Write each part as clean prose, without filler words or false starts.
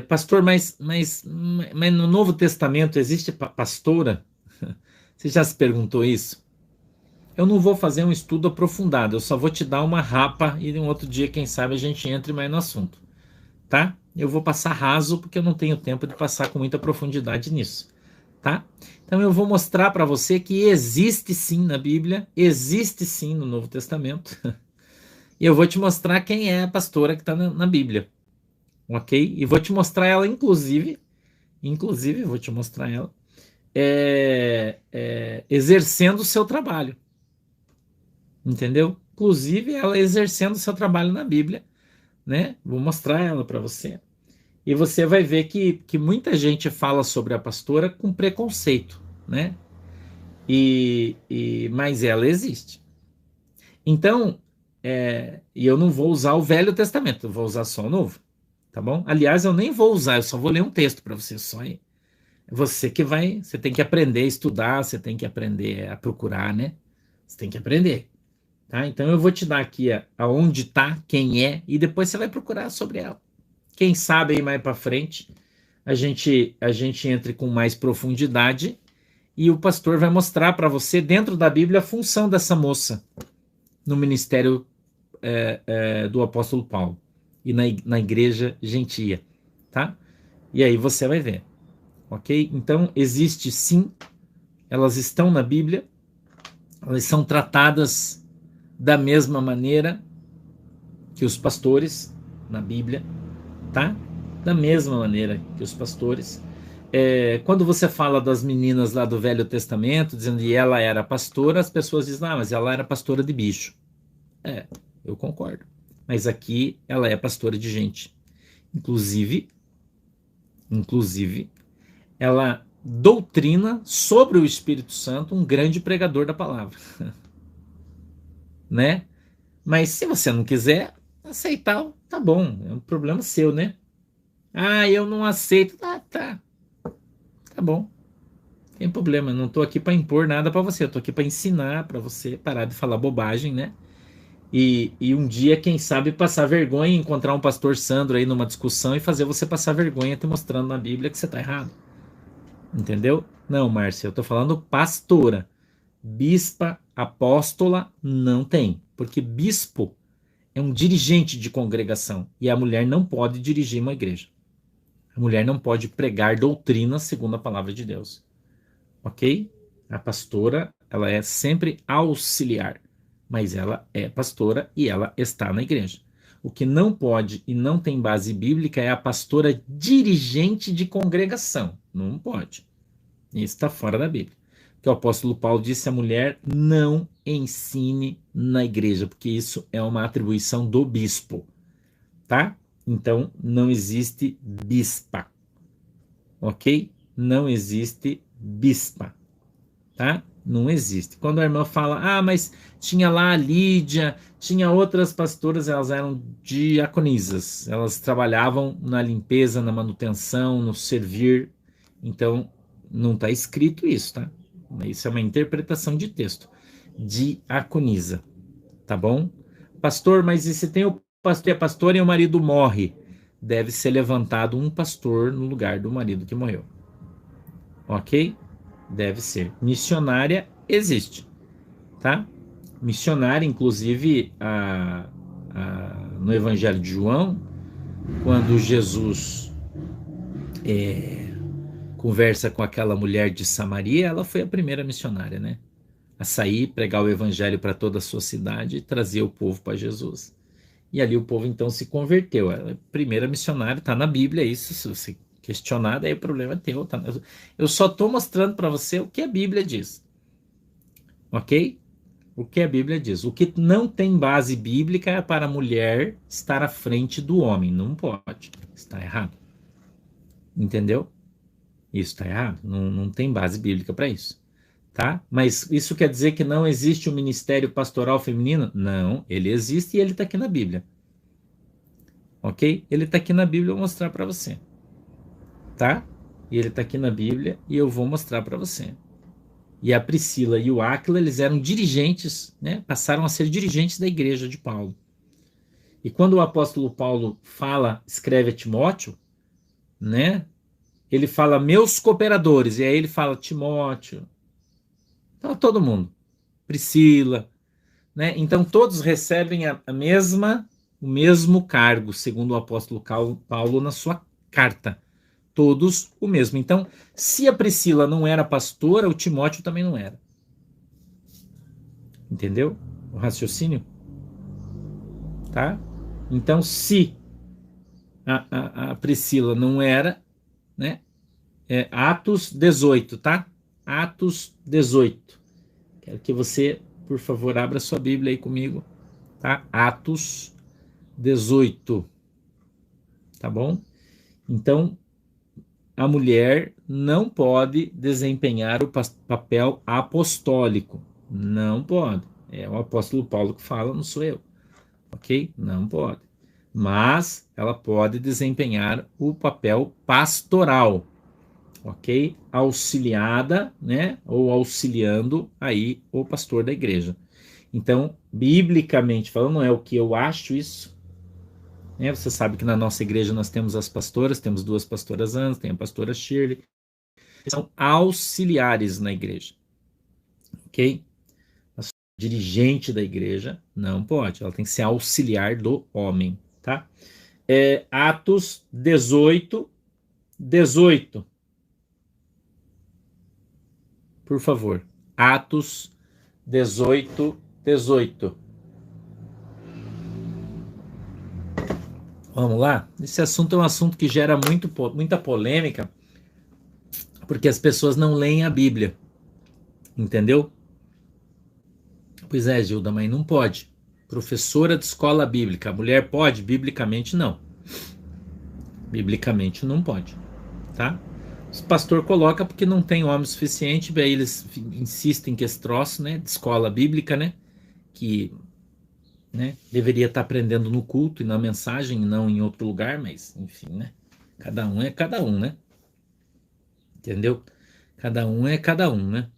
Pastor, mas no Novo Testamento existe pastora? Você já se perguntou isso? Eu não vou fazer um estudo aprofundado, eu só vou te dar uma rapa e um outro dia, quem sabe, a gente entre mais no assunto, tá? Eu vou passar raso porque eu não tenho tempo de passar com muita profundidade nisso, tá? Então eu vou mostrar para você que existe sim na Bíblia, existe sim no Novo Testamento, e eu vou te mostrar quem é a pastora que está na Bíblia, ok? E vou te mostrar ela, inclusive, vou te mostrar ela, exercendo o seu trabalho, entendeu? Inclusive, ela exercendo o seu trabalho na Bíblia, né? Vou mostrar ela para você. E você vai ver que muita gente fala sobre a pastora com preconceito, né? Mas ela existe. Então, e eu não vou usar o Velho Testamento, eu vou usar só o Novo, tá bom? Aliás, eu nem vou usar, eu só vou ler um texto para você só. Você que vai, você tem que aprender a estudar, você tem que aprender a procurar, né? Você tem que aprender, tá? Então eu vou te dar aqui aonde tá, quem é, e depois você vai procurar sobre ela. Quem sabe aí mais para frente a gente entre com mais profundidade e o pastor vai mostrar para você dentro da Bíblia a função dessa moça no ministério do apóstolo Paulo e na igreja gentia, tá? E aí você vai ver, ok? Então existe sim, elas estão na Bíblia, elas são tratadas da mesma maneira que os pastores na Bíblia, tá? Da mesma maneira que os pastores. Quando você fala das meninas lá do Velho Testamento, dizendo que ela era pastora, as pessoas dizem, ah, mas ela era pastora de bicho. É, eu concordo. Mas aqui ela é pastora de gente. Inclusive, inclusive, ela doutrina sobre o Espírito Santo, um grande pregador da palavra, né? Mas se você não quiser aceitar, tá bom, é um problema seu, né? Ah, eu não aceito. Ah, tá bom. Tem problema, não tô aqui para impor nada para você, eu tô aqui para ensinar para você parar de falar bobagem, né? E um dia, quem sabe, passar vergonha, encontrar um pastor Sandro aí numa discussão e fazer você passar vergonha te mostrando na Bíblia que você tá errado. Entendeu? Não, Márcia, eu tô falando pastora. Bispa, apóstola, não tem. Porque bispo é um dirigente de congregação e a mulher não pode dirigir uma igreja. A mulher não pode pregar doutrina segundo a palavra de Deus. Ok? A pastora, ela é sempre auxiliar, mas ela é pastora e ela está na igreja. O que não pode e não tem base bíblica é a pastora dirigente de congregação. Não pode. Isso está fora da Bíblia. Que o apóstolo Paulo disse: a mulher não ensine na igreja, porque isso é uma atribuição do bispo, tá? Então, não existe bispa, ok? Não existe bispa, tá? Não existe. Quando a irmã fala, ah, mas tinha lá a Lídia, tinha outras pastoras, elas eram diaconisas, elas trabalhavam na limpeza, na manutenção, no servir. Então, não está escrito isso, tá? Isso é uma interpretação de texto. Diaconisa, tá bom? Pastor, mas e se tem o pastor e a pastora e o marido morre? Deve ser levantado um pastor no lugar do marido que morreu. Ok? Deve ser. Missionária existe, tá? Missionária, inclusive, no Evangelho de João, quando Jesus conversa com aquela mulher de Samaria, ela foi a primeira missionária, né? A sair, pregar o evangelho para toda a sua cidade e trazer o povo para Jesus. E ali o povo então se converteu. Ela é a primeira missionária, está na Bíblia, isso. Se você questionar, daí o problema é teu. Tá? Eu só estou mostrando para você o que a Bíblia diz, ok? O que a Bíblia diz. O que não tem base bíblica é para a mulher estar à frente do homem. Não pode. Está errado. Entendeu? Isso está errado. Não, não tem base bíblica para isso. Tá? Mas isso quer dizer que não existe um ministério pastoral feminino? Não, ele existe e ele está aqui na Bíblia. Ok? Ele está aqui na Bíblia, eu vou mostrar para você. Tá? E ele está aqui na Bíblia e eu vou mostrar para você. E a Priscila e o Áquila, eles eram dirigentes, né? Passaram a ser dirigentes da igreja de Paulo. E quando o apóstolo Paulo fala, escreve a Timóteo, né? Ele fala meus cooperadores, e aí ele fala Timóteo, então todo mundo, Priscila, né? Então todos recebem a mesma, o mesmo cargo, segundo o apóstolo Paulo na sua carta. Todos o mesmo. Então, se a Priscila não era pastora, o Timóteo também não era. Entendeu? O raciocínio? Tá? Então, se a Priscila não era, né? É Atos 18, tá? Atos 18. Quero que você, por favor, abra sua Bíblia aí comigo, tá? Atos 18, tá bom? Então, a mulher não pode desempenhar o papel apostólico. Não pode. É o apóstolo Paulo que fala, não sou eu. Ok? Não pode. Mas ela pode desempenhar o papel pastoral. Ok? Auxiliada, né? Ou auxiliando aí o pastor da igreja. Então, biblicamente falando, não é o que eu acho isso. Né? Você sabe que na nossa igreja nós temos as pastoras, temos duas pastoras Ana, tem a pastora Shirley, são auxiliares na igreja, ok? A dirigente da igreja não pode, ela tem que ser auxiliar do homem, tá? Atos 18, 18, por favor. Atos 18, 18. Vamos lá? Esse assunto é um assunto que gera muita polêmica, porque as pessoas não leem a Bíblia, entendeu? Pois é, Gilda, mas não pode. Professora de escola bíblica, a mulher pode? Biblicamente não. Biblicamente não pode, tá? O pastor coloca porque não tem homem suficiente, aí eles insistem que esse troço, né, de escola bíblica, né, que, né, deveria estar aprendendo no culto e na mensagem e não em outro lugar, mas enfim, né? Cada um é cada um, né? Entendeu? Cada um é cada um, né?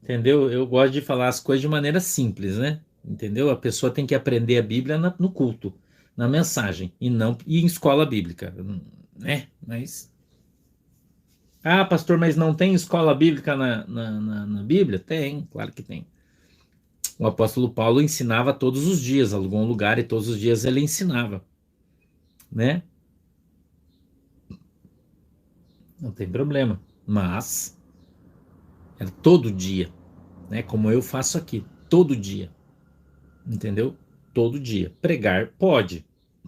Entendeu? Eu gosto de falar as coisas de maneira simples, né? Entendeu? A pessoa tem que aprender a Bíblia no culto, na mensagem, e não em escola bíblica, né? Mas, pastor, mas não tem escola bíblica na Bíblia? Tem, claro que tem. O apóstolo Paulo ensinava todos os dias, alugou um lugar e todos os dias ele ensinava, né? Não tem problema. Mas era todo dia, né? Como eu faço aqui, todo dia. Entendeu? Todo dia. Pregar pode,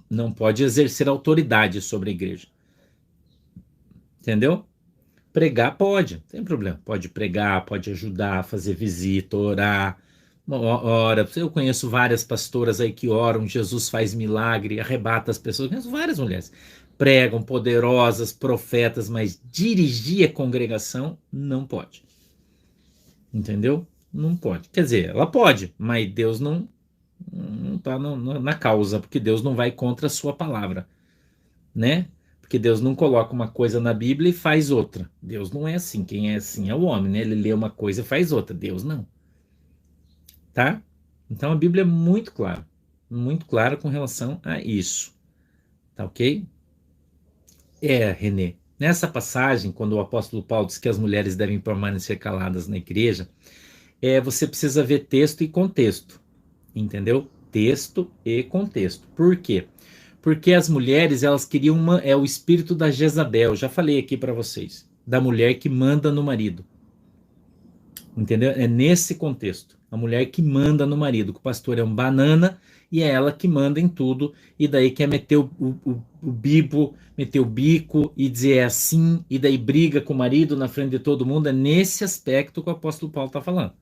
não pode exercer autoridade sobre a igreja. Entendeu? Pregar pode, não tem problema. Pode pregar, pode ajudar, fazer visita, orar. Ora, eu conheço várias pastoras aí que oram, Jesus faz milagre, arrebata as pessoas. Eu conheço várias mulheres. Pregam, poderosas, profetas, mas dirigir a congregação não pode. Entendeu? Não pode. Quer dizer, ela pode, mas Deus não está na causa, porque Deus não vai contra a sua palavra, né? Porque Deus não coloca uma coisa na Bíblia e faz outra. Deus não é assim. Quem é assim é o homem, né? Ele lê uma coisa e faz outra. Deus não, tá? Então a Bíblia é muito clara com relação a isso, tá ok? Renê, nessa passagem, quando o apóstolo Paulo diz que as mulheres devem permanecer caladas na igreja, você precisa ver texto e contexto, entendeu? Texto e contexto. Por quê? Porque as mulheres, elas queriam o espírito da Jezabel, já falei aqui para vocês, da mulher que manda no marido. Entendeu? É nesse contexto. A mulher que manda no marido, que o pastor é um banana e é ela que manda em tudo, e daí quer meter o bibo, meter o bico e dizer é assim, e daí briga com o marido na frente de todo mundo. É nesse aspecto que o apóstolo Paulo está falando.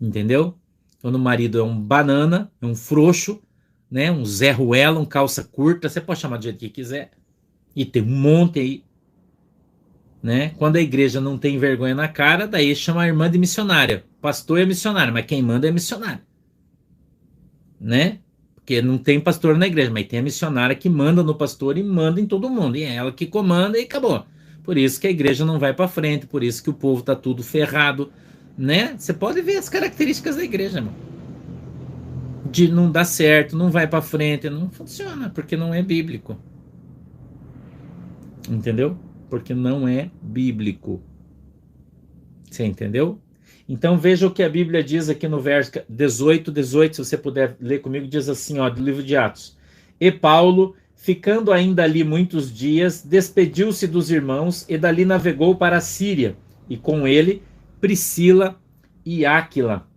Entendeu? Quando o marido é um banana, é um frouxo, né? Um Zé Ruela, um calça curta, você pode chamar do jeito que quiser. E tem um monte aí, né? Quando a igreja não tem vergonha na cara, daí chama a irmã de missionária. Pastor é missionário, mas quem manda é missionário, né? Porque não tem pastor na igreja, mas tem a missionária que manda no pastor e manda em todo mundo. E é ela que comanda e acabou. Por isso que a igreja não vai para frente, por isso que o povo tá tudo ferrado, né? Você pode ver as características da igreja, irmão. De não dar certo, não vai para frente, não funciona, porque não é bíblico. Entendeu? Porque não é bíblico. Você entendeu? Então veja o que a Bíblia diz aqui no verso 18, se você puder ler comigo, diz assim, ó, do livro de Atos. E Paulo, ficando ainda ali muitos dias, despediu-se dos irmãos e dali navegou para a Síria, e com ele Priscila e Áquila,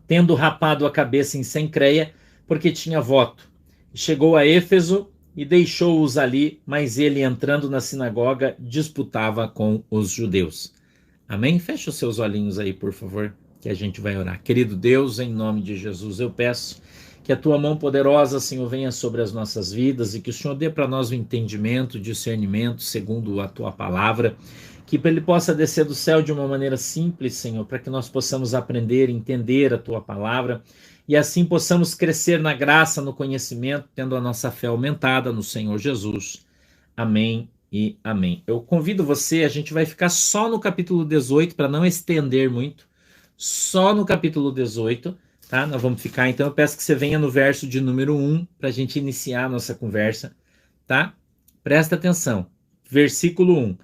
tendo rapado a cabeça em Cencreia, porque tinha voto. Chegou a Éfeso e deixou-os ali, mas ele, entrando na sinagoga, disputava com os judeus. Amém? Feche os seus olhinhos aí, por favor, que a gente vai orar. Querido Deus, em nome de Jesus, eu peço que a tua mão poderosa, Senhor, venha sobre as nossas vidas e que o Senhor dê para nós o entendimento, o discernimento, segundo a tua palavra, que ele possa descer do céu de uma maneira simples, Senhor, para que nós possamos aprender, entender a tua palavra e assim possamos crescer na graça, no conhecimento, tendo a nossa fé aumentada no Senhor Jesus. Amém e amém. Eu convido você, a gente vai ficar só no capítulo 18 para não estender muito, só no capítulo 18, tá? Nós vamos ficar, então eu peço que você venha no verso de número 1 para a gente iniciar a nossa conversa, tá? Presta atenção. Versículo 1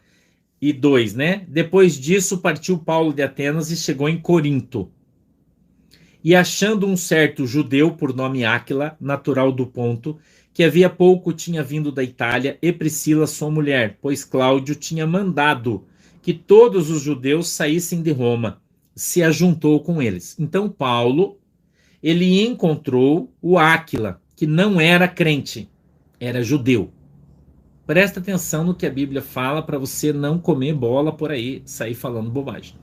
e 2, né? Depois disso partiu Paulo de Atenas e chegou em Corinto. E achando um certo judeu por nome Áquila, natural do Ponto, que havia pouco tinha vindo da Itália, e Priscila sua mulher, pois Cláudio tinha mandado que todos os judeus saíssem de Roma, se ajuntou com eles. Então Paulo, ele encontrou o Áquila, que não era crente, era judeu. Presta atenção no que a Bíblia fala para você não comer bola por aí, sair falando bobagem.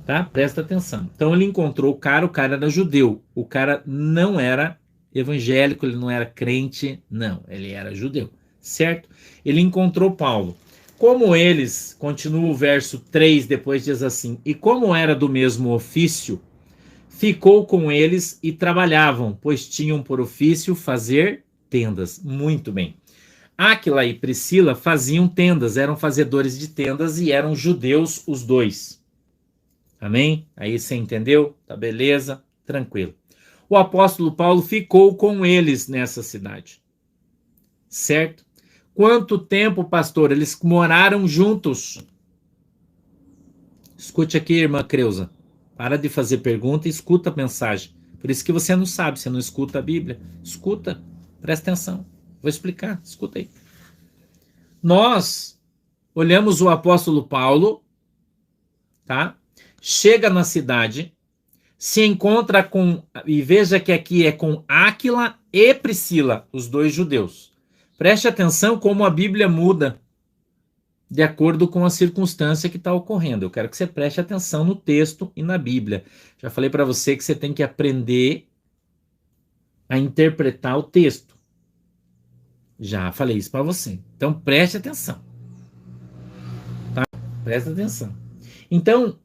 Tá? Presta atenção. Então ele encontrou o cara era judeu. O cara não era evangélico, ele não era crente, não, ele era judeu, certo? Ele encontrou Paulo. Como eles, continua o verso 3, depois diz assim, e como era do mesmo ofício, ficou com eles e trabalhavam, pois tinham por ofício fazer tendas. Muito bem. Áquila e Priscila faziam tendas, eram fazedores de tendas e eram judeus os dois. Amém? Aí você entendeu? Tá beleza? Tranquilo. O apóstolo Paulo ficou com eles nessa cidade. Certo? Quanto tempo, pastor? Eles moraram juntos. Escute aqui, irmã Creuza. Para de fazer pergunta e escuta a mensagem. Por isso que você não sabe, você não escuta a Bíblia. Escuta, presta atenção. Vou explicar, escuta aí. Nós olhamos o apóstolo Paulo, tá? Chega na cidade, se encontra com, e veja que aqui é com Áquila e Priscila, os dois judeus. Preste atenção como a Bíblia muda de acordo com a circunstância que está ocorrendo. Eu quero que você preste atenção no texto e na Bíblia. Já falei para você que você tem que aprender a interpretar o texto. Já falei isso para você. Então preste atenção. Tá? Preste atenção. Então,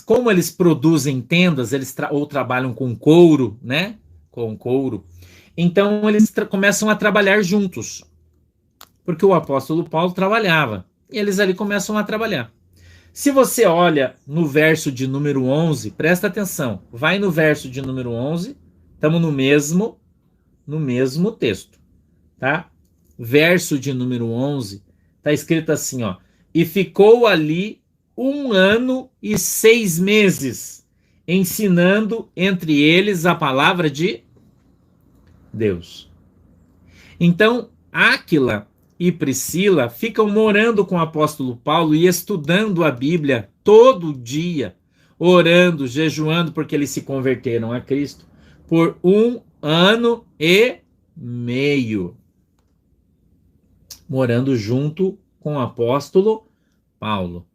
como eles produzem tendas, eles ou trabalham com couro, né? Com couro. Então eles começam a trabalhar juntos. Porque o apóstolo Paulo trabalhava. E eles ali começam a trabalhar. Se você olha no verso de número 11, presta atenção. Vai no verso de número 11, estamos no mesmo texto, tá? Verso de número 11, tá escrito assim, ó. E ficou ali 1 ano e 6 meses, ensinando entre eles a palavra de Deus. Então, Áquila e Priscila ficam morando com o apóstolo Paulo e estudando a Bíblia todo dia, orando, jejuando, porque eles se converteram a Cristo, por 1 ano e meio. Morando junto com o apóstolo Paulo.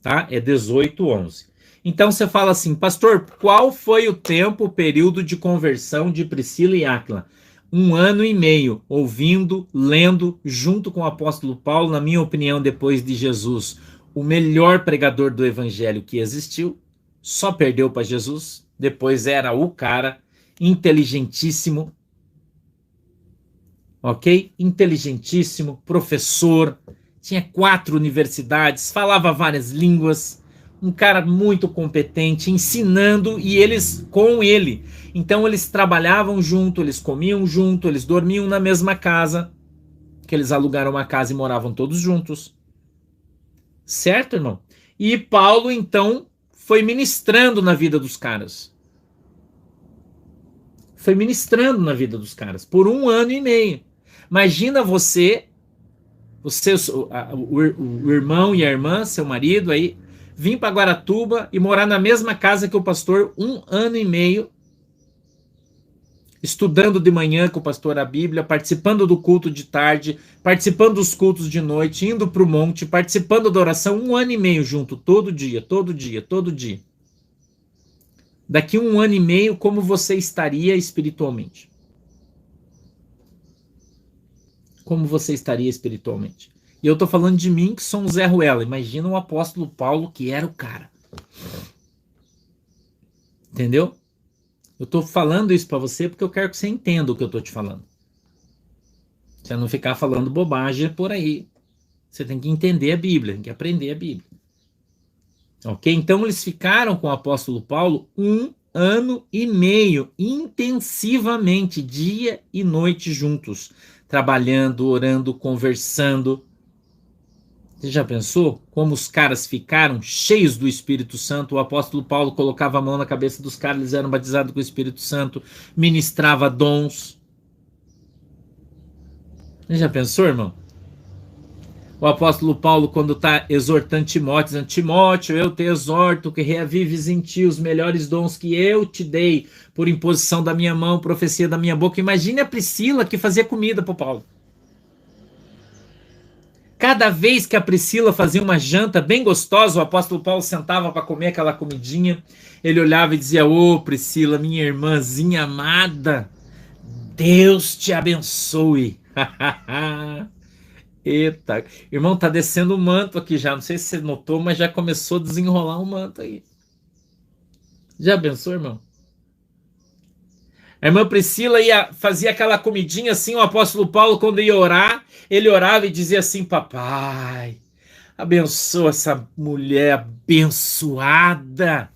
Tá? É 18:11. Então você fala assim, pastor, qual foi o tempo, o período de conversão de Priscila e Áquila? 1 ano e meio, ouvindo, lendo, junto com o apóstolo Paulo, na minha opinião, depois de Jesus, o melhor pregador do evangelho que existiu, só perdeu para Jesus, depois era o cara, inteligentíssimo, ok? Inteligentíssimo, professor, tinha 4 universidades, falava várias línguas, um cara muito competente, ensinando e eles com ele. Então eles trabalhavam junto, eles comiam junto, eles dormiam na mesma casa. que eles alugaram uma casa e moravam todos juntos. Certo, irmão? E Paulo, então, foi ministrando na vida dos caras. Foi ministrando na vida dos caras por 1 ano e meio. Imagina você, o irmão e a irmã, seu marido aí, vir para Guaratuba e morar na mesma casa que o pastor 1 ano e meio, estudando de manhã com o pastor a Bíblia, participando do culto de tarde, participando dos cultos de noite, indo para o monte, participando da oração 1 ano e meio junto, todo dia, todo dia, todo dia. Daqui 1 ano e meio, como você estaria espiritualmente? Como você estaria espiritualmente? E eu tô falando de mim, que sou um Zé Ruela. Imagina o apóstolo Paulo, que era o cara. Entendeu? Eu tô falando isso para você porque eu quero que você entenda o que eu tô te falando. Você não ficar falando bobagem por aí. Você tem que entender a Bíblia, tem que aprender a Bíblia. Ok? Então eles ficaram com o apóstolo Paulo 1 ano e meio, intensivamente, dia e noite juntos, trabalhando, orando, conversando. Você já pensou como os caras ficaram cheios do Espírito Santo? O apóstolo Paulo colocava a mão na cabeça dos caras, eles eram batizados com o Espírito Santo, ministrava dons. Você já pensou, irmão? O apóstolo Paulo, quando está exortando Timóteo, dizendo: Timóteo, eu te exorto que reavives em ti os melhores dons que eu te dei, por imposição da minha mão, profecia da minha boca. Imagine a Priscila, que fazia comida para Paulo. Cada vez que a Priscila fazia uma janta bem gostosa, o apóstolo Paulo sentava para comer aquela comidinha, ele olhava e dizia: ô Priscila, minha irmãzinha amada, Deus te abençoe. Eita, irmão, tá descendo o manto aqui já. Não sei se você notou, mas já começou a desenrolar o manto aí. Já pensou, irmão? A irmã Priscila fazia aquela comidinha assim. O apóstolo Paulo, quando ia orar, ele orava e dizia assim: papai, abençoa essa mulher abençoada.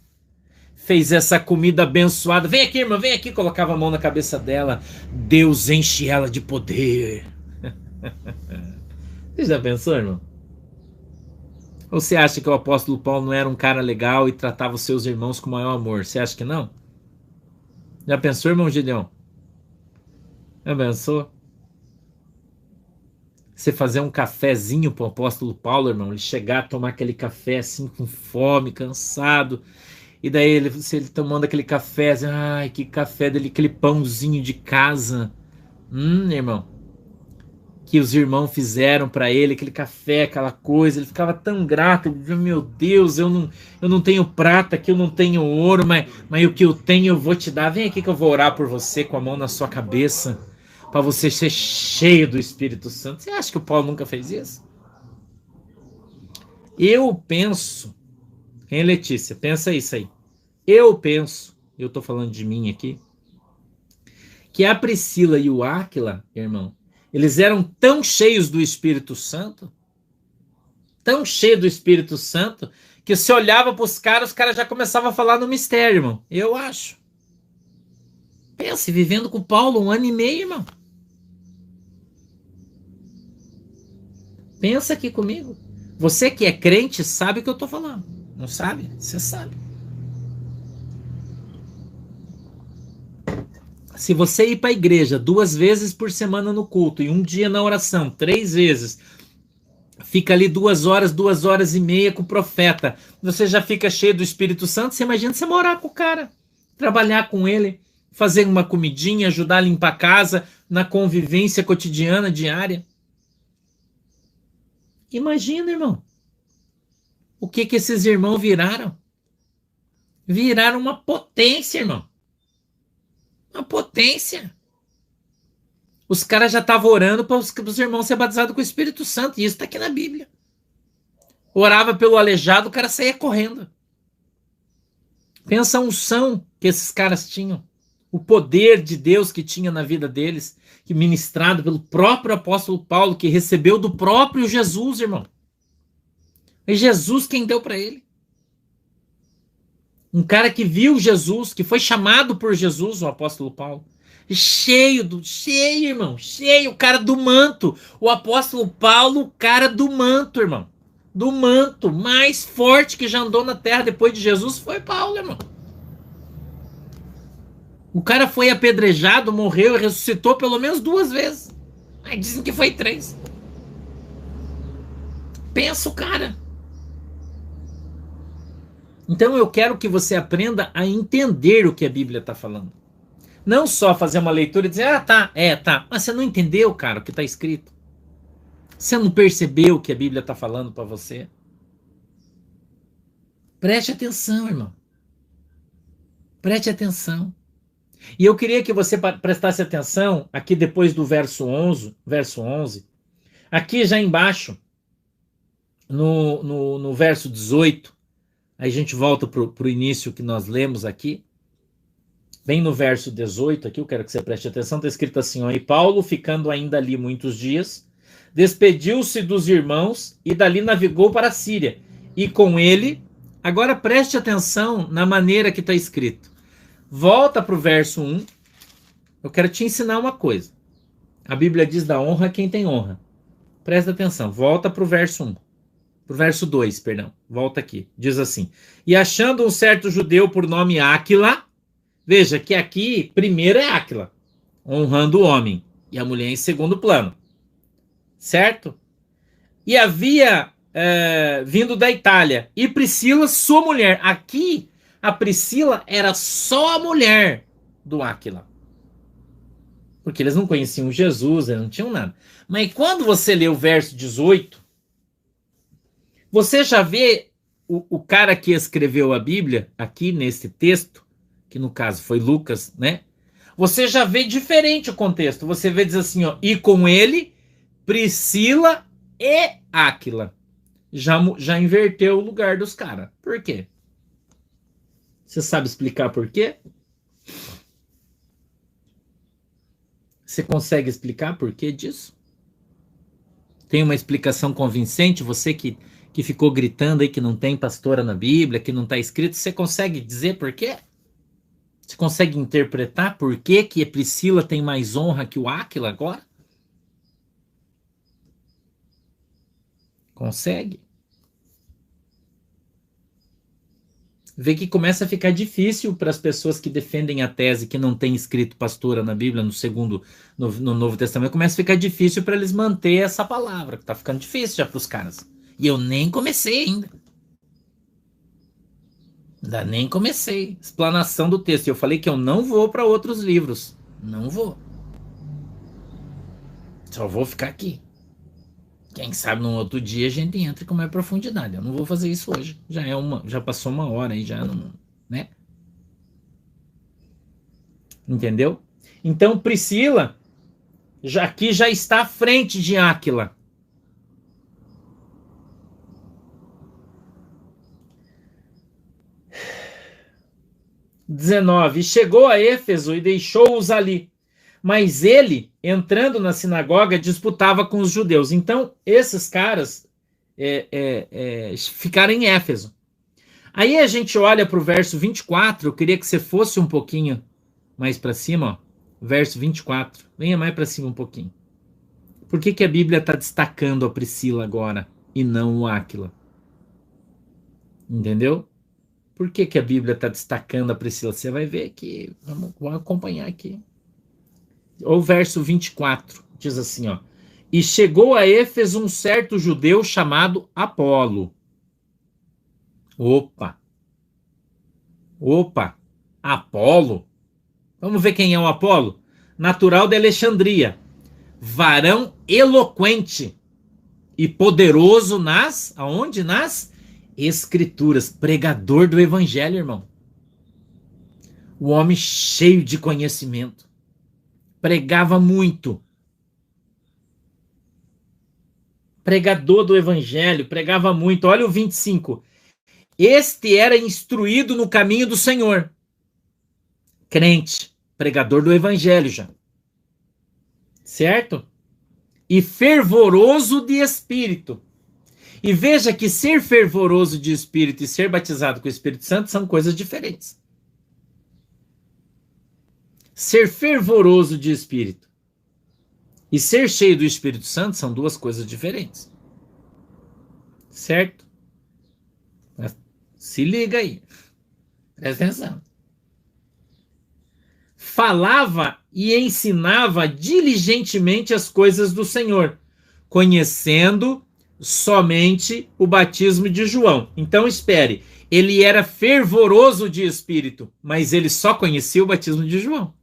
Fez essa comida abençoada. Vem aqui, irmã, vem aqui. Colocava a mão na cabeça dela. Deus enche ela de poder. Você já pensou, irmão? Ou você acha que o apóstolo Paulo não era um cara legal e tratava os seus irmãos com o maior amor? Você acha que não? Já pensou, irmão Gideão? Já pensou? Você fazer um cafezinho pro apóstolo Paulo, irmão, ele chegar a tomar aquele café assim com fome, cansado, e daí ele tomando aquele café, assim, ai, que café dele, aquele pãozinho de casa, irmão, que os irmãos fizeram para ele, aquele café, aquela coisa, ele ficava tão grato, ele dizia: meu Deus, eu não tenho prata, aqui eu não tenho ouro, mas o que eu tenho eu vou te dar. Vem aqui que eu vou orar por você com a mão na sua cabeça, para você ser cheio do Espírito Santo. Você acha que o Paulo nunca fez isso? Eu penso, hein, Letícia, pensa isso aí. Eu penso, eu tô falando de mim aqui, que a Priscila e o Áquila, irmão, eles eram tão cheios do Espírito Santo, tão cheios do Espírito Santo, que se olhava para os caras já começavam a falar no mistério, irmão. Eu acho. Pense, vivendo com Paulo 1 ano e meio, irmão. Pensa aqui comigo. Você que é crente sabe o que eu tô falando. Não sabe? Você sabe. Se você ir para a igreja 2 vezes por semana no culto e um dia na oração, 3 vezes, fica ali 2 horas, 2 horas e meia com o profeta, você já fica cheio do Espírito Santo. Você imagina você morar com o cara, trabalhar com ele, fazer uma comidinha, ajudar a limpar a casa, na convivência cotidiana, diária. Imagina, irmão, o que esses irmãos viraram. Viraram uma potência, irmão. Uma potência. Os caras já estavam orando para os irmãos serem batizados com o Espírito Santo. E isso está aqui na Bíblia. Orava pelo aleijado, o cara saía correndo. Pensa a unção que esses caras tinham. O poder de Deus que tinha na vida deles, que ministrado pelo próprio apóstolo Paulo, que recebeu do próprio Jesus, irmão. É Jesus quem deu para ele. Um cara que viu Jesus, que foi chamado por Jesus, o apóstolo Paulo. Cheio, irmão, cheio, o cara do manto. O apóstolo Paulo, o cara do manto, irmão. Do manto mais forte que já andou na terra depois de Jesus foi Paulo, irmão. O cara foi apedrejado, morreu e ressuscitou pelo menos 2 vezes. Mas dizem que foi 3. Pensa o cara. Então eu quero que você aprenda a entender o que a Bíblia está falando. Não só fazer uma leitura e dizer, tá. Mas você não entendeu, cara, o que está escrito. Você não percebeu o que a Bíblia está falando para você. Preste atenção, irmão. Preste atenção. E eu queria que você prestasse atenção aqui depois do verso 11, aqui já embaixo, no verso 18, aí a gente volta para o início que nós lemos aqui, bem no verso 18 aqui, eu quero que você preste atenção, está escrito assim, ó, e Paulo, ficando ainda ali muitos dias, despediu-se dos irmãos e dali navegou para a Síria, e com ele, agora preste atenção na maneira que está escrito, volta para o verso 1, eu quero te ensinar uma coisa, a Bíblia diz da honra a quem tem honra, presta atenção, volta para o verso 1, pro verso 2, perdão, volta aqui, diz assim, e achando um certo judeu por nome Áquila, veja que aqui, primeiro é Áquila, honrando o homem, e a mulher em segundo plano, certo? E havia vindo da Itália, e Priscila, sua mulher, aqui, a Priscila era só a mulher do Áquila, porque eles não conheciam Jesus, eles não tinham nada, mas quando você lê o verso 18, você já vê o cara que escreveu a Bíblia, aqui nesse texto, que no caso foi Lucas, né? Você já vê diferente o contexto. Você vê, diz assim, ó, e com ele, Priscila e Áquila. Já inverteu o lugar dos caras. Por quê? Você sabe explicar por quê? Você consegue explicar por quê disso? Tem uma explicação convincente? Você que ficou gritando aí que não tem pastora na Bíblia, que não está escrito, você consegue dizer por quê? Você consegue interpretar por que que a Priscila tem mais honra que o Áquila agora? Consegue? Vê que começa a ficar difícil para as pessoas que defendem a tese que não tem escrito pastora na Bíblia, no Novo Testamento, começa a ficar difícil para eles manter essa palavra, que tá ficando difícil já para os caras. E eu nem comecei ainda. Ainda nem comecei. Explanação do texto. Eu falei que eu não vou para outros livros. Não vou. Só vou ficar aqui. Quem sabe num outro dia a gente entra com mais profundidade. Eu não vou fazer isso hoje. Já passou 1 hora aí, já não, né? Entendeu? Então Priscila aqui já está à frente de Áquila. E chegou a Éfeso e deixou-os ali. Mas ele, entrando na sinagoga, disputava com os judeus. Então, esses caras ficaram em Éfeso. Aí a gente olha para o verso 24. Eu queria que você fosse um pouquinho mais para cima. Ó, verso 24. Venha mais para cima um pouquinho. Por que que a Bíblia está destacando a Priscila agora e não o Áquila? Entendeu? Por que que a Bíblia está destacando a Priscila? Você vai ver aqui. Vamos acompanhar aqui. O verso 24 diz assim, ó. E chegou a Éfeso um certo judeu chamado Apolo. Opa! Apolo? Vamos ver quem é o Apolo? Natural de Alexandria. Varão eloquente e poderoso aonde? Nas Escrituras. Pregador do Evangelho, irmão. O homem cheio de conhecimento. Pregava muito. Pregador do Evangelho, pregava muito. Olha o 25. Este era instruído no caminho do Senhor. Crente, pregador do Evangelho já. Certo? E fervoroso de espírito. E veja que ser fervoroso de espírito e ser batizado com o Espírito Santo são coisas diferentes. Ser fervoroso de espírito e ser cheio do Espírito Santo são duas coisas diferentes. Certo? Mas se liga aí. Presta atenção. Falava e ensinava diligentemente as coisas do Senhor, conhecendo somente o batismo de João. Então espere, ele era fervoroso de espírito, mas ele só conhecia o batismo de João.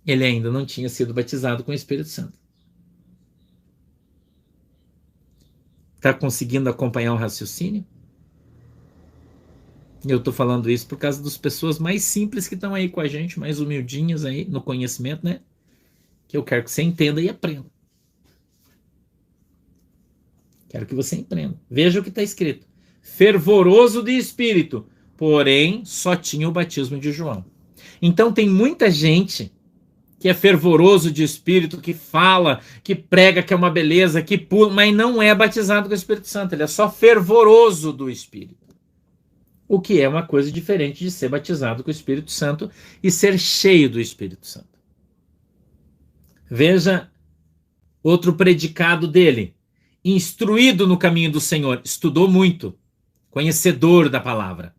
Ele ainda não tinha sido batizado com o Espírito Santo. Está conseguindo acompanhar o raciocínio? Eu estou falando isso por causa das pessoas mais simples que estão aí com a gente, mais humildinhas aí no conhecimento, né? Que eu quero que você entenda e aprenda. Quero que você aprenda. Veja o que está escrito. Fervoroso de espírito, porém só tinha o batismo de João. Então tem muita gente que é fervoroso de espírito, que fala, que prega que é uma beleza, que pula, mas não é batizado com o Espírito Santo. Ele é só fervoroso do espírito. O que é uma coisa diferente de ser batizado com o Espírito Santo e ser cheio do Espírito Santo. Veja outro predicado dele. Instruído no caminho do Senhor, estudou muito, conhecedor da palavra.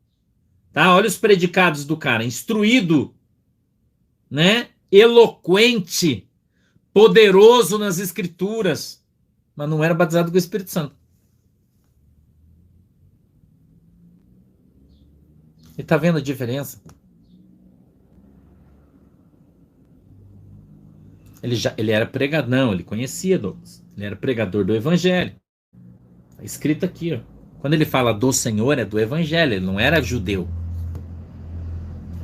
Tá? Olha os predicados do cara. Instruído, né? Eloquente, poderoso nas escrituras, mas não era batizado com o Espírito Santo. E tá vendo a diferença? Ele era pregador, não, ele conhecia Douglas. Ele era pregador do evangelho. Tá escrito aqui, ó. Quando ele fala do Senhor, é do evangelho, ele não era judeu.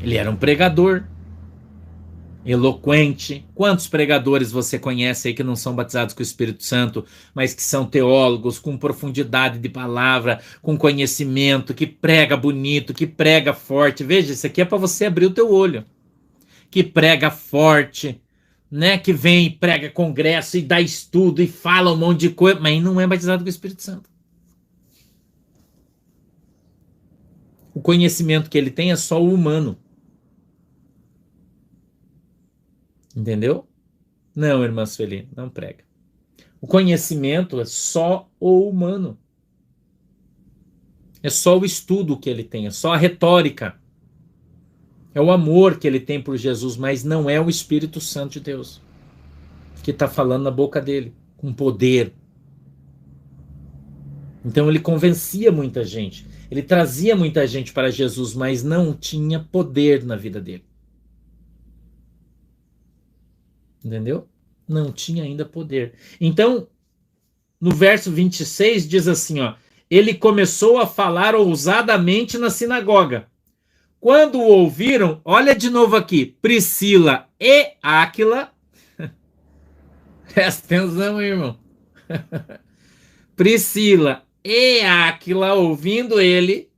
Ele era um pregador eloquente. Quantos pregadores você conhece aí que não são batizados com o Espírito Santo, mas que são teólogos, com profundidade de palavra, com conhecimento, que prega bonito, que prega forte? Veja, isso aqui é para você abrir o teu olho. Que prega forte, né? Que vem e prega congresso e dá estudo e fala um monte de coisa, mas não é batizado com o Espírito Santo. O conhecimento que ele tem é só o humano. Entendeu? Não, irmã Sueli, não prega. O conhecimento é só o humano. É só o estudo que ele tem, é só a retórica. É o amor que ele tem por Jesus, mas não é o Espírito Santo de Deus que está falando na boca dele, com poder. Então ele convencia muita gente, ele trazia muita gente para Jesus, mas não tinha poder na vida dele. Entendeu? Não tinha ainda poder. Então, no verso 26 diz assim, ó, ele começou a falar ousadamente na sinagoga. Quando o ouviram, olha de novo aqui, Priscila e Áquila, presta atenção, irmão. Priscila e Áquila, ouvindo ele,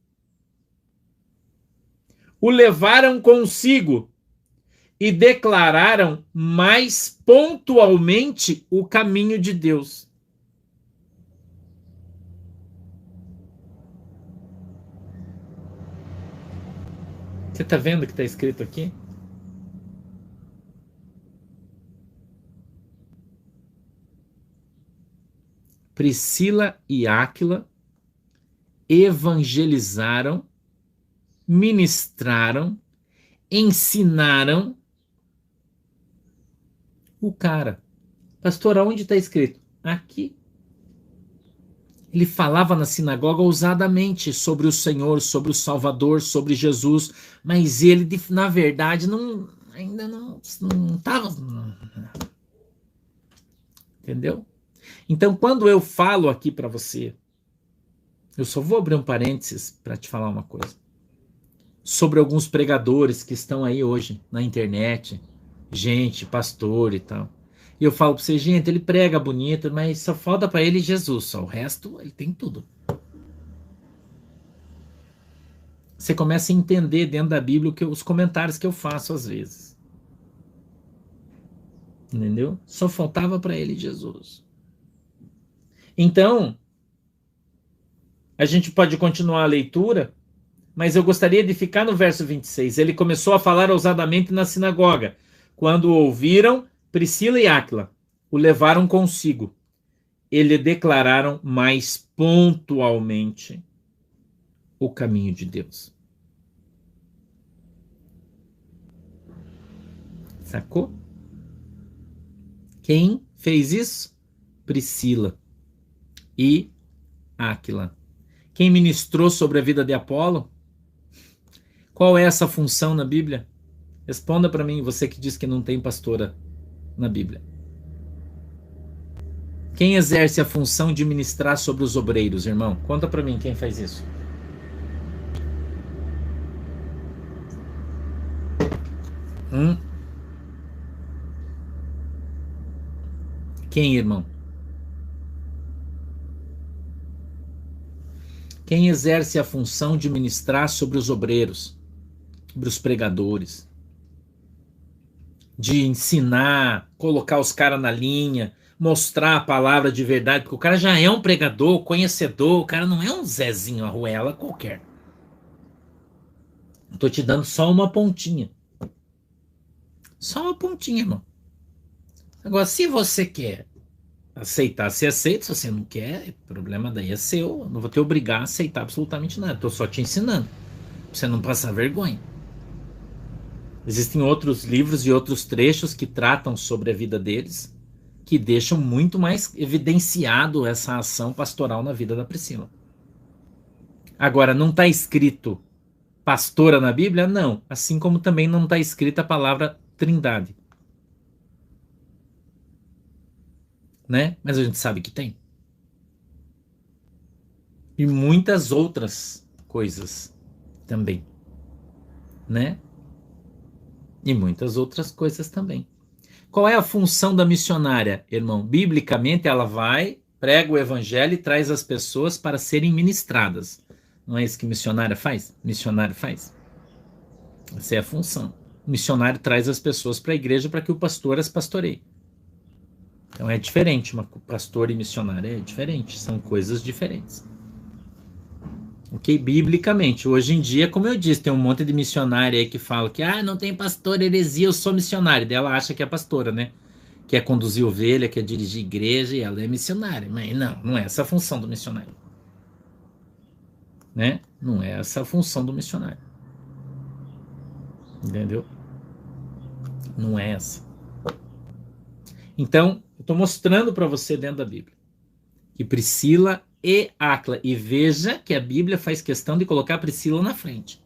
o levaram consigo e declararam mais pontualmente o caminho de Deus. Você está vendo o que está escrito aqui? Priscila e Áquila evangelizaram, ministraram, ensinaram o cara. Pastor, aonde está escrito? Aqui. Ele falava na sinagoga ousadamente sobre o Senhor, sobre o Salvador, sobre Jesus, mas ele, na verdade, ainda não estava. Entendeu? Então, quando eu falo aqui para você, eu só vou abrir um parênteses para te falar uma coisa. Sobre alguns pregadores que estão aí hoje na internet, gente, pastor e tal. E eu falo para você, gente, ele prega bonito, mas só falta para ele Jesus, só o resto ele tem tudo. Você começa a entender dentro da Bíblia os comentários que eu faço às vezes. Entendeu? Só faltava para ele Jesus. Então, a gente pode continuar a leitura, Mas eu gostaria de ficar no verso 26. Ele começou a falar ousadamente na sinagoga. Quando o ouviram, Priscila e Áquila o levaram consigo. E lhe declararam mais pontualmente o caminho de Deus. Sacou? Quem fez isso? Priscila e Áquila. Quem ministrou sobre a vida de Apolo? Qual é essa função na Bíblia? Responda para mim, você que diz que não tem pastora na Bíblia. Quem exerce a função de ministrar sobre os obreiros, irmão? Conta para mim quem faz isso. Quem, irmão? Quem exerce a função de ministrar sobre os obreiros, sobre os pregadores, de ensinar, colocar os caras na linha, mostrar a palavra de verdade, porque o cara já é um pregador, conhecedor, o cara não é um Zezinho Arruela qualquer. Estou te dando só uma pontinha. Só uma pontinha, irmão. Agora, se você quer aceitar, você aceita. Se você não quer, o problema daí é seu. Eu não vou te obrigar a aceitar absolutamente nada. Estou só te ensinando. Pra você não passar vergonha. Existem outros livros e outros trechos que tratam sobre a vida deles, que deixam muito mais evidenciado essa ação pastoral na vida da Priscila. Agora, não está escrito pastora na Bíblia? Não. Assim como também não está escrita a palavra trindade. Né? Mas a gente sabe que tem. E muitas outras coisas também. Né? E muitas outras coisas também. Qual é a função da missionária, irmão? Biblicamente, ela vai, prega o evangelho e traz as pessoas para serem ministradas. Não é isso que missionária faz? Missionário faz. Essa é a função. O missionário traz as pessoas para a igreja para que o pastor as pastoreie. Então é diferente, uma pastor e missionária é diferente, são coisas diferentes. Ok? Biblicamente, hoje em dia, como eu disse, tem um monte de missionária aí que fala que não tem pastor, heresia, eu sou missionária. Daí ela acha que é pastora, né? Quer conduzir ovelha, quer dirigir igreja e ela é missionária. Mas não é essa a função do missionário. Né? Não é essa a função do missionário. Entendeu? Não é essa. Então, eu estou mostrando para você dentro da Bíblia que Priscila e Áquila, e veja que a Bíblia faz questão de colocar a Priscila na frente,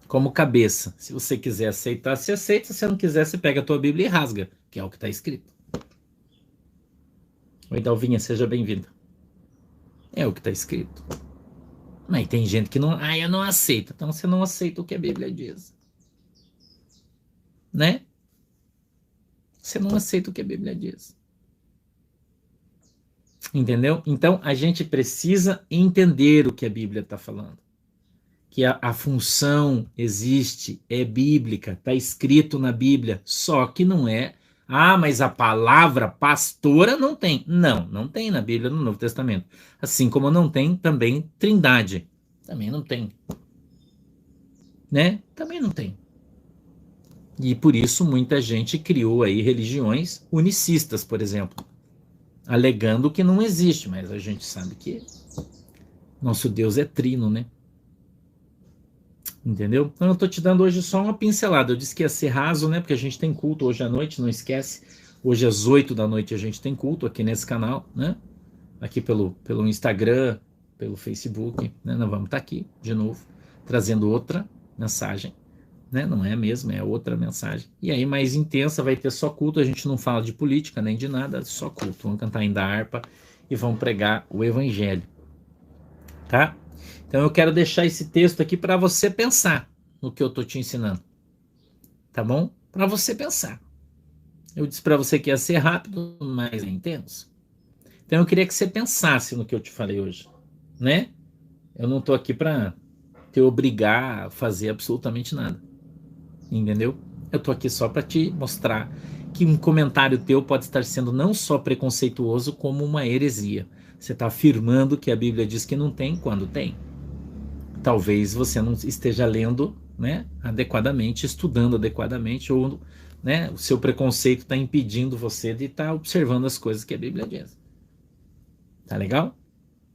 como cabeça. Se você quiser aceitar, você aceita. Se você não quiser, você pega a tua Bíblia e rasga, que é o que está escrito. Oi, Dalvinha, seja bem-vinda. É o que está escrito. Mas tem gente que não... eu não aceito. Então você não aceita o que a Bíblia diz. Né? Você não aceita o que a Bíblia diz. Entendeu? Então, a gente precisa entender o que a Bíblia está falando. Que a função existe, é bíblica, está escrito na Bíblia, só que não é... mas a palavra pastora não tem. Não tem na Bíblia, no Novo Testamento. Assim como não tem também trindade. Também não tem. Né? Também não tem. E por isso muita gente criou aí religiões unicistas, por exemplo, alegando que não existe, mas a gente sabe que nosso Deus é trino, né? Entendeu? Então eu tô te dando hoje só uma pincelada. Eu disse que ia ser raso, né? Porque a gente tem culto hoje à noite, não esquece. Hoje às 8 da noite a gente tem culto aqui nesse canal, né? Aqui pelo Instagram, pelo Facebook, né? Nós vamos estar aqui de novo, trazendo outra mensagem, né? Não é mesmo, é outra mensagem. E aí mais intensa, vai ter só culto, a gente não fala de política nem de nada, só culto. Vamos cantar ainda a harpa e vamos pregar o evangelho. Tá? Então eu quero deixar esse texto aqui para você pensar no que eu estou te ensinando. Tá bom? Para você pensar. Eu disse para você que ia ser rápido, mas é intenso. Então eu queria que você pensasse no que eu te falei hoje, né? Eu não estou aqui para te obrigar a fazer absolutamente nada. Entendeu? Eu estou aqui só para te mostrar que um comentário teu pode estar sendo não só preconceituoso, como uma heresia. Você está afirmando que a Bíblia diz que não tem, quando tem. talvez você não esteja lendo, né, adequadamente, estudando adequadamente, ou, né, o seu preconceito está impedindo você de estar observando as coisas que a Bíblia diz. Tá legal?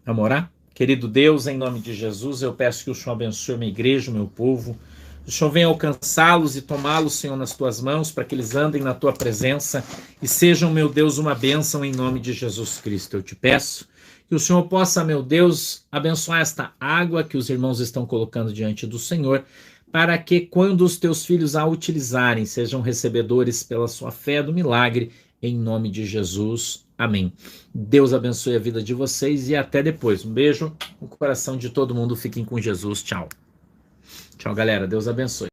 Vamos orar? Querido Deus, em nome de Jesus, eu peço que o Senhor abençoe a minha igreja, o meu povo. O Senhor venha alcançá-los e tomá-los, Senhor, nas tuas mãos, para que eles andem na tua presença e sejam, meu Deus, uma bênção em nome de Jesus Cristo. Eu te peço que o Senhor possa, meu Deus, abençoar esta água que os irmãos estão colocando diante do Senhor, para que, quando os teus filhos a utilizarem, sejam recebedores pela sua fé do milagre, em nome de Jesus. Amém. Deus abençoe a vida de vocês e até depois. Um beijo no coração de todo mundo. Fiquem com Jesus. Tchau. Tchau, galera. Deus abençoe.